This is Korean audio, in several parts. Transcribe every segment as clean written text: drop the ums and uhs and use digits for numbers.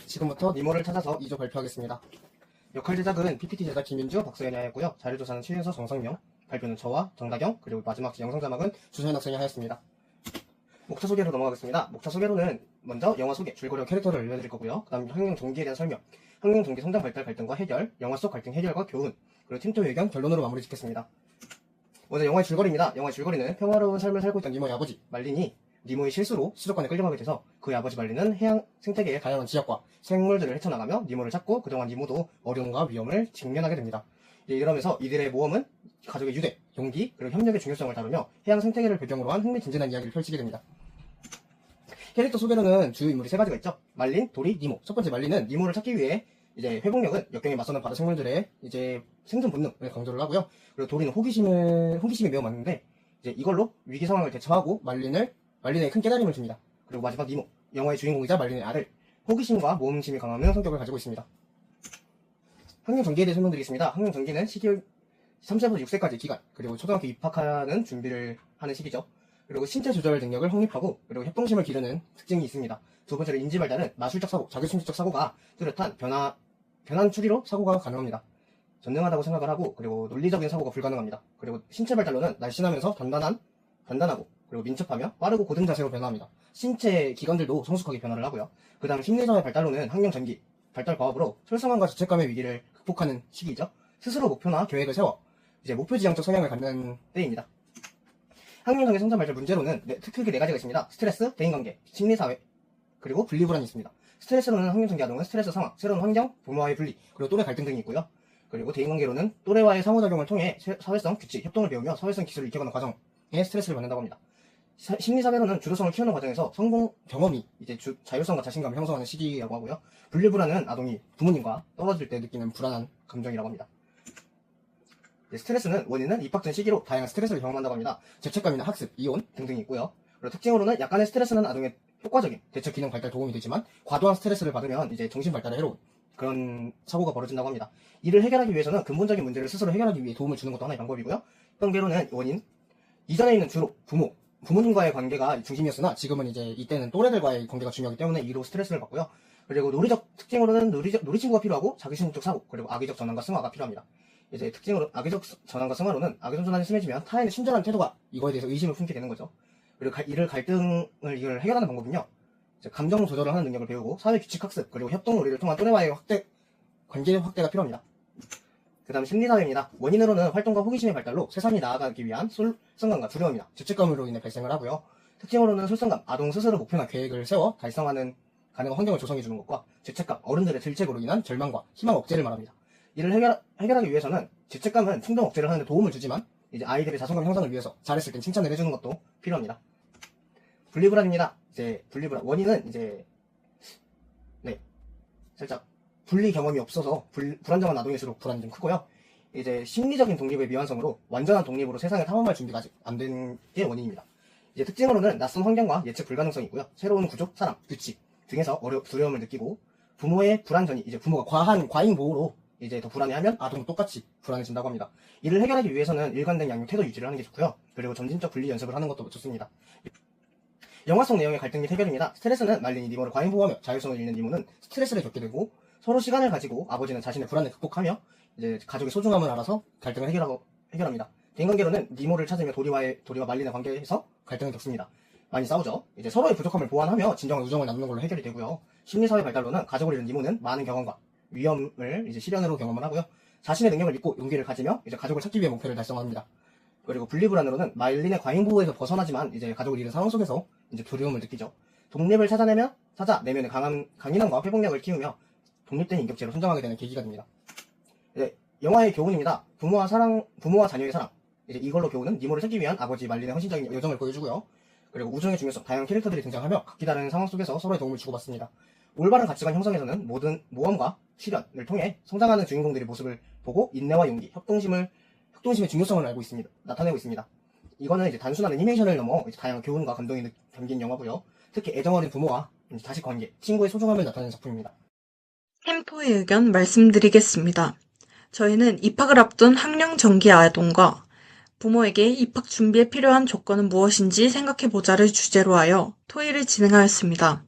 지금부터 니모를 찾아서 2조 발표하겠습니다. 역할 제작은 PPT 제작 김민주, 박서연이 하였고요. 자료조사는 최윤서, 정성명, 발표는 저와 정다경, 그리고 마지막 영상 자막은 주소연 학생이 하였습니다. 목차 소개로 넘어가겠습니다. 목차 소개로는 먼저 영화 소개, 줄거리와 캐릭터를 알려드릴 거고요. 그 다음 학령 동기에 대한 설명, 학령 동기 성장 발달 갈등과 해결, 영화 속 갈등 해결과 교훈, 그리고 팀투 의견, 결론으로 마무리 짓겠습니다. 먼저 영화의 줄거리입니다. 영화의 줄거리는 평화로운 삶을 살고 있던 니모의 아버지, 말린이 니모의 실수로 수족관에 끌려가게 돼서 그의 아버지 말린은 해양 생태계의 다양한 지역과 생물들을 헤쳐나가며 니모를 찾고 그동안 니모도 어려움과 위험을 직면하게 됩니다. 이러면서 이들의 모험은 가족의 유대, 용기, 그리고 협력의 중요성을 다루며 해양 생태계를 배경으로 한 흥미진진한 이야기를 펼치게 됩니다. 캐릭터 소개로는 주요 인물이 세 가지가 있죠. 말린, 도리, 니모. 첫 번째 말린은 니모를 찾기 위해 이제 회복력은 역경에 맞서는 바다 생물들의 이제 생존 본능을 강조를 하고요. 그리고 도리는 호기심이 매우 많은데 이제 이걸로 위기 상황을 대처하고 말린에게 큰 깨달음을 줍니다. 그리고 마지막 니모, 영화의 주인공이자 말린의 아들, 호기심과 모험심이 강하며 성격을 가지고 있습니다. 학령 전기에 대해 설명드리겠습니다. 학령 전기는 시기 3세부터 6세까지 기간, 그리고 초등학교 입학하는 준비를 하는 시기죠. 그리고 신체 조절 능력을 확립하고, 그리고 협동심을 기르는 특징이 있습니다. 두 번째로 인지 발달은 마술적 사고, 자기중심적 사고가 뚜렷한 변환 추리로 사고가 가능합니다. 전능하다고 생각을 하고, 그리고 논리적인 사고가 불가능합니다. 그리고 신체 발달로는 날씬하면서 단단하고, 그리고 민첩하며 빠르고 고든 자세로 변화합니다. 신체 기관들도 성숙하게 변화를 하고요. 그 다음 심리적인 발달로는 학령 전기, 발달 과업으로 솔선함과 죄책감의 위기를 극복하는 시기이죠. 스스로 목표나 계획을 세워 이제 목표 지향적 성향을 갖는 때입니다. 학령 전기 성장 발달 문제로는 크게 네 가지가 있습니다. 스트레스, 대인관계, 심리사회, 그리고 분리불안이 있습니다. 스트레스로는 학령 전기 아동은 스트레스 상황, 새로운 환경, 부모와의 분리, 그리고 또래 갈등 등이 있고요. 그리고 대인관계로는 또래와의 상호작용을 통해 사회성, 규칙, 협동을 배우며 사회성 기술을 익혀가는 과정에 스트레스를 받는다고 합니다. 심리사회로는 주도성을 키우는 과정에서 성공 경험이 이제 자율성과 자신감을 형성하는 시기라고 하고요. 분리불안은 아동이 부모님과 떨어질 때 느끼는 불안한 감정이라고 합니다. 스트레스는 원인은 입학 전 시기로 다양한 스트레스를 경험한다고 합니다. 죄책감이나 학습, 이혼 등등이 있고요. 그리고 특징으로는 약간의 스트레스는 아동의 효과적인 대처 기능 발달 도움이 되지만 과도한 스트레스를 받으면 이제 정신 발달에 해로운 그런 사고가 벌어진다고 합니다. 이를 해결하기 위해서는 근본적인 문제를 스스로 해결하기 위해 도움을 주는 것도 하나의 방법이고요. 번개로는 원인, 이전에 있는 주로 부모님과의 관계가 중심이었으나 지금은 이제 이때는 또래들과의 관계가 중요하기 때문에 이로 스트레스를 받고요. 그리고 놀이적 특징으로는 놀이친구가 필요하고 자기중심적 사고, 그리고 악의적 전환과 승화가 필요합니다. 이제 특징으로 악의적 전환과 승화로는 악의적 전환이 심해지면 타인의 친절한 태도가 이거에 대해서 의심을 품게 되는 거죠. 그리고 이를 이걸 해결하는 방법은요. 이제 감정 조절을 하는 능력을 배우고 사회 규칙 학습, 그리고 협동 놀이를 통한 또래와의 관계 확대가 필요합니다. 그 다음 심리사회입니다. 원인으로는 활동과 호기심의 발달로 세상이 나아가기 위한 솔선감과 두려움이나 죄책감으로 인해 발생을 하고요. 특징으로는 솔선감, 아동 스스로 목표나 계획을 세워 달성하는 가능한 환경을 조성해주는 것과 죄책감, 어른들의 질책으로 인한 절망과 희망 억제를 말합니다. 이를 해결하기 위해서는 죄책감은 충동 억제를 하는 데 도움을 주지만 이제 아이들의 자존감 형성을 위해서 잘했을 땐 칭찬을 해주는 것도 필요합니다. 분리불안입니다. 이제 분리불안 원인은 이제 살짝 분리 경험이 없어서 불안정한 아동일수록 불안이 좀 크고요. 이제 심리적인 독립의 미완성으로 완전한 독립으로 세상을 탐험할 준비가 아직 안 된 게 원인입니다. 이제 특징으로는 낯선 환경과 예측 불가능성이 있고요. 새로운 구조, 사람, 규칙 등에서 두려움을 느끼고 부모의 불안전이 이제 부모가 과잉 보호로 이제 더 불안해하면 아동도 똑같이 불안해진다고 합니다. 이를 해결하기 위해서는 일관된 양육 태도 유지를 하는 게 좋고요. 그리고 점진적 분리 연습을 하는 것도 좋습니다. 영화 속 내용의 갈등 및 해결입니다. 스트레스는 말린이 니모를 과잉 보호하며 자율성을 잃는 니모는 스트레스를 겪게 되고 서로 시간을 가지고 아버지는 자신의 불안을 극복하며 이제 가족의 소중함을 알아서 갈등을 해결합니다. 대인관계로는 니모를 찾으며 도리와 말린의 관계에서 갈등을 겪습니다. 많이 싸우죠. 이제 서로의 부족함을 보완하며 진정한 우정을 나누는 걸로 해결이 되고요. 심리사회 발달로는 가족을 잃은 니모는 많은 경험과 위험을 이제 실현으로 경험을 하고요. 자신의 능력을 믿고 용기를 가지며 이제 가족을 찾기 위해 목표를 달성합니다. 그리고 분리불안으로는 말린의 과잉 보호에서 벗어나지만 이제 가족을 잃은 상황 속에서 이제 두려움을 느끼죠. 독립을 찾아 내면의 강인함과 회복력을 키우며 독립된 인격체로 성장하게 되는 계기가 됩니다. 이제 영화의 교훈입니다. 부모와 자녀의 사랑. 이제 이걸로 교훈은 니모를 찾기 위한 아버지 말린의 헌신적인 여정을 보여주고요. 그리고 우정의 중요성, 다양한 캐릭터들이 등장하며 각기 다른 상황 속에서 서로의 도움을 주고받습니다. 올바른 가치관 형성에서는 모든 모험과 실현을 통해 성장하는 주인공들의 모습을 보고 인내와 용기, 협동심의 중요성을 나타내고 있습니다. 이거는 이제 단순한 애니메이션을 넘어 이제 다양한 교훈과 감동이 담긴 영화고요. 특히 애정어린 부모와 자식 관계, 친구의 소중함을 나타내는 작품입니다. 템포의 의견 말씀드리겠습니다. 저희는 입학을 앞둔 학령 전기 아동과 부모에게 입학 준비에 필요한 조건은 무엇인지 생각해보자를 주제로 하여 토의를 진행하였습니다.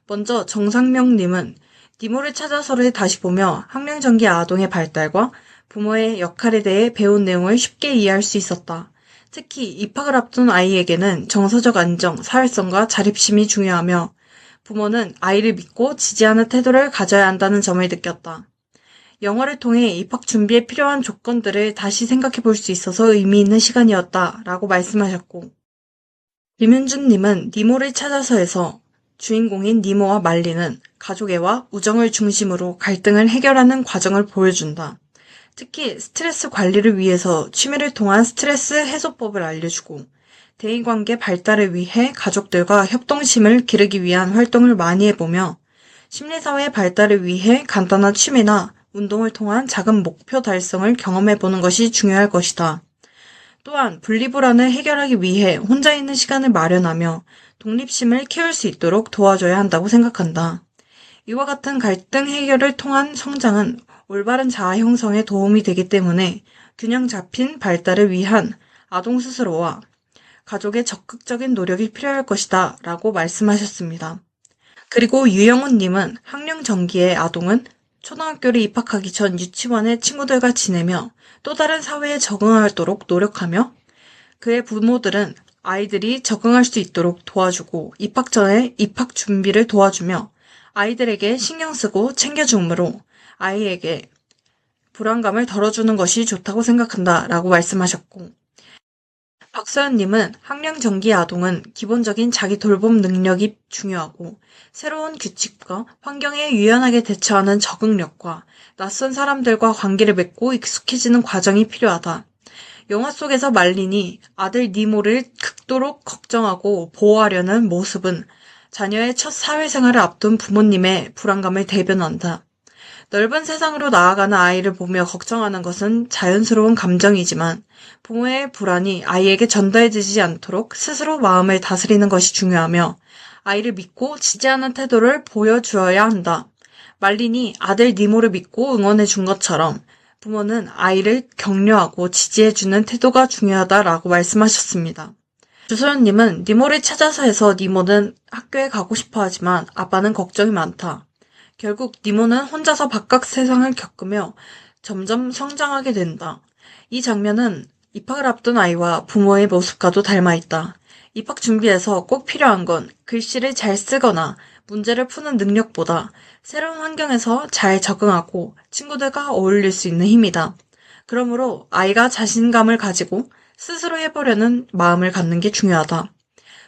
먼저 정상명님은 니모를 찾아서를 다시 보며 학령전기 아동의 발달과 부모의 역할에 대해 배운 내용을 쉽게 이해할 수 있었다. 특히 입학을 앞둔 아이에게는 정서적 안정, 사회성과 자립심이 중요하며 부모는 아이를 믿고 지지하는 태도를 가져야 한다는 점을 느꼈다. 영화를 통해 입학 준비에 필요한 조건들을 다시 생각해 볼 수 있어서 의미 있는 시간이었다라고 말씀하셨고, 김윤준님은 니모를 찾아서에서 주인공인 니모와 말리는 가족애와 우정을 중심으로 갈등을 해결하는 과정을 보여준다. 특히 스트레스 관리를 위해서 취미를 통한 스트레스 해소법을 알려주고 대인관계 발달을 위해 가족들과 협동심을 기르기 위한 활동을 많이 해보며 심리사회 발달을 위해 간단한 취미나 운동을 통한 작은 목표 달성을 경험해보는 것이 중요할 것이다. 또한 분리불안을 해결하기 위해 혼자 있는 시간을 마련하며 독립심을 키울 수 있도록 도와줘야 한다고 생각한다. 이와 같은 갈등 해결을 통한 성장은 올바른 자아 형성에 도움이 되기 때문에 균형 잡힌 발달을 위한 아동 스스로와 가족의 적극적인 노력이 필요할 것이다 라고 말씀하셨습니다. 그리고 유영훈님은 학령정기의 아동은 초등학교를 입학하기 전 유치원의 친구들과 지내며 또 다른 사회에 적응하도록 노력하며 그의 부모들은 아이들이 적응할 수 있도록 도와주고 입학 전에 입학 준비를 도와주며 아이들에게 신경 쓰고 챙겨주므로 아이에게 불안감을 덜어주는 것이 좋다고 생각한다 라고 말씀하셨고, 박서연님은 학령정기 아동은 기본적인 자기 돌봄 능력이 중요하고 새로운 규칙과 환경에 유연하게 대처하는 적응력과 낯선 사람들과 관계를 맺고 익숙해지는 과정이 필요하다. 영화 속에서 말린이 아들 니모를 극도로 걱정하고 보호하려는 모습은 자녀의 첫 사회생활을 앞둔 부모님의 불안감을 대변한다. 넓은 세상으로 나아가는 아이를 보며 걱정하는 것은 자연스러운 감정이지만 부모의 불안이 아이에게 전달되지 않도록 스스로 마음을 다스리는 것이 중요하며 아이를 믿고 지지하는 태도를 보여주어야 한다. 말린이 아들 니모를 믿고 응원해 준 것처럼 부모는 아이를 격려하고 지지해주는 태도가 중요하다라고 말씀하셨습니다. 주소연님은 니모를 찾아서에서 니모는 학교에 가고 싶어 하지만 아빠는 걱정이 많다. 결국 니모는 혼자서 바깥 세상을 겪으며 점점 성장하게 된다. 이 장면은 입학을 앞둔 아이와 부모의 모습과도 닮아있다. 입학 준비에서 꼭 필요한 건 글씨를 잘 쓰거나 문제를 푸는 능력보다 새로운 환경에서 잘 적응하고 친구들과 어울릴 수 있는 힘이다. 그러므로 아이가 자신감을 가지고 스스로 해보려는 마음을 갖는 게 중요하다.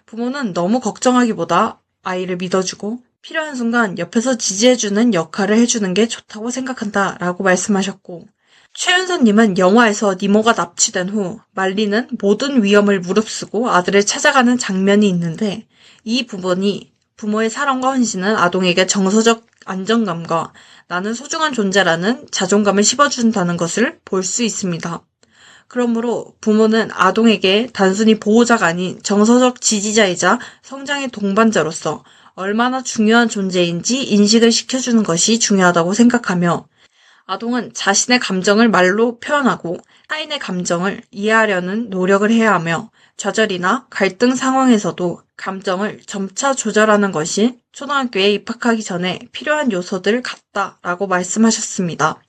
부모는 너무 걱정하기보다 아이를 믿어주고 필요한 순간 옆에서 지지해주는 역할을 해주는 게 좋다고 생각한다 라고 말씀하셨고, 최윤선님은 영화에서 니모가 납치된 후 말리는 모든 위험을 무릅쓰고 아들을 찾아가는 장면이 있는데 이 부분이 부모의 사랑과 헌신은 아동에게 정서적 안정감과 나는 소중한 존재라는 자존감을 심어준다는 것을 볼 수 있습니다. 그러므로 부모는 아동에게 단순히 보호자가 아닌 정서적 지지자이자 성장의 동반자로서 얼마나 중요한 존재인지 인식을 시켜주는 것이 중요하다고 생각하며 아동은 자신의 감정을 말로 표현하고 타인의 감정을 이해하려는 노력을 해야 하며 좌절이나 갈등 상황에서도 감정을 점차 조절하는 것이 초등학교에 입학하기 전에 필요한 요소들 같다라고 말씀하셨습니다.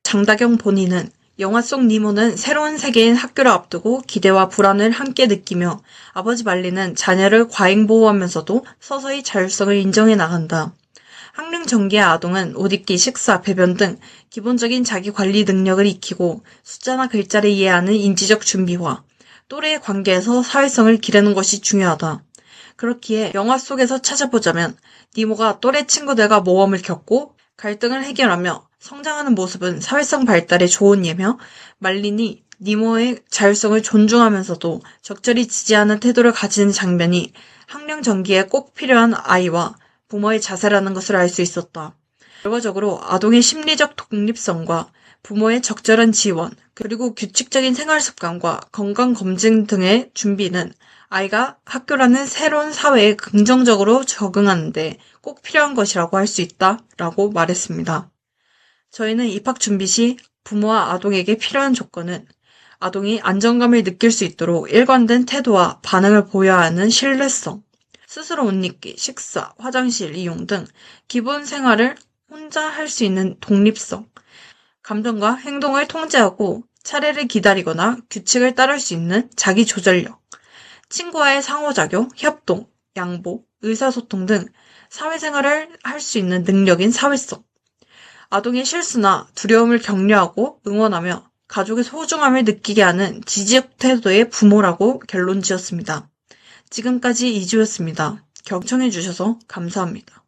장다경 본인은 영화 속 니모는 새로운 세계인 학교를 앞두고 기대와 불안을 함께 느끼며 아버지 말리는 자녀를 과잉보호하면서도 서서히 자율성을 인정해 나간다. 학령정기의 아동은 옷 입기, 식사, 배변 등 기본적인 자기관리 능력을 익히고 숫자나 글자를 이해하는 인지적 준비와 또래의 관계에서 사회성을 기르는 것이 중요하다. 그렇기에 영화 속에서 찾아보자면 니모가 또래 친구들과 모험을 겪고 갈등을 해결하며 성장하는 모습은 사회성 발달에 좋은 예며 말린이 니모의 자율성을 존중하면서도 적절히 지지하는 태도를 가지는 장면이 학령정기에 꼭 필요한 아이와 부모의 자세라는 것을 알 수 있었다. 결과적으로 아동의 심리적 독립성과 부모의 적절한 지원, 그리고 규칙적인 생활 습관과 건강검진 등의 준비는 아이가 학교라는 새로운 사회에 긍정적으로 적응하는 데 꼭 필요한 것이라고 할 수 있다라고 말했습니다. 저희는 입학 준비 시 부모와 아동에게 필요한 조건은 아동이 안정감을 느낄 수 있도록 일관된 태도와 반응을 보여야 하는 신뢰성, 스스로 옷 입기, 식사, 화장실 이용 등 기본 생활을 혼자 할 수 있는 독립성, 감정과 행동을 통제하고 차례를 기다리거나 규칙을 따를 수 있는 자기 조절력, 친구와의 상호작용, 협동, 양보, 의사소통 등 사회생활을 할 수 있는 능력인 사회성, 아동의 실수나 두려움을 격려하고 응원하며 가족의 소중함을 느끼게 하는 지지적 태도의 부모라고 결론 지었습니다. 지금까지 이주였습니다. 경청해주셔서 감사합니다.